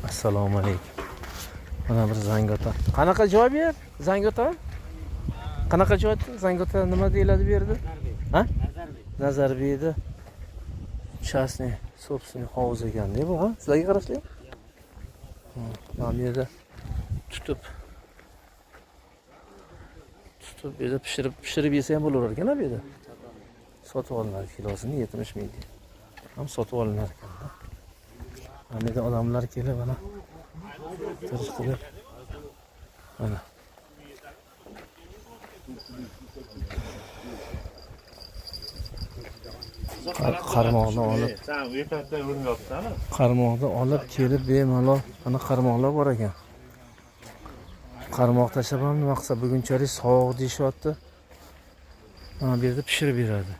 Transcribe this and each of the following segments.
Assalomu alaykum. Mana bir Zangota. Qanaqa joy bu yer? Zangota? Qanaqa joy? Zangota nima deyiladi bu yerda? Ha? Nazarbeyda. Частный, собственный hovuz ekan-da bu, ha? Sizlarga qarashli? Mana bu yerda tutib bu yerda pishirib yesa ham bo'lar ekan bu yerda. Sotib olinadi kilosini 70 ming. Ham sotib olinar ekan-da. Mana bu yerda odamlar kelib mana tirishtirib mana qarmoqni olib kelib bemalol mana qarmoqlar bor ekan. Qarmoq tashlab ham nima qilsa bugunchalik sovuq deyishyapti. Mana bu yerda pishirib beradi.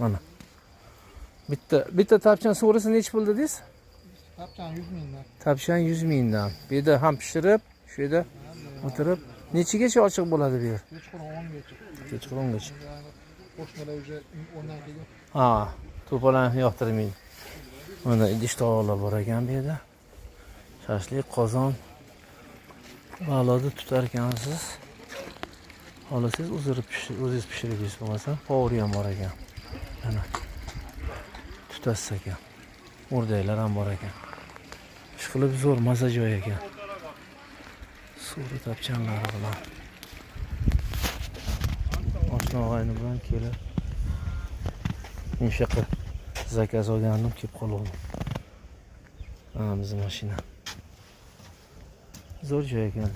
Mana. Bitta tapchan so'risi necha pul dedingiz? Tapchan 100 mingdan. Tapchan 100 mingdan. Bu yerda ham pishirib, shu yerda o'tirib, nechigacha ochiq bo'ladi bu yer? Kechqurun 10gacha. Kechqurun 10gacha. Qo'shnilar уже o'rnak kelgan. Ha, to'polon yoqtirmaydi. Mana idish tovoqlar bor ekan bu yerda. Shashlik, qozon. Balada tutar ekansiz. Xohlasangiz o'zingiz pishirib yeysiz bo'lmasa, povri ham bor ekan. Mana. Tutasiz ekan. O'rdaklar ham bor ekan. Ishqilib zo'r maza joy ekan. Suvli tapchanlari bilan. Oshna og'ayni bilan kelib. Men shu yoqqa zakaz olgandim, kelib qoldim. Mana bizning mashina. Zo'r joy ekan.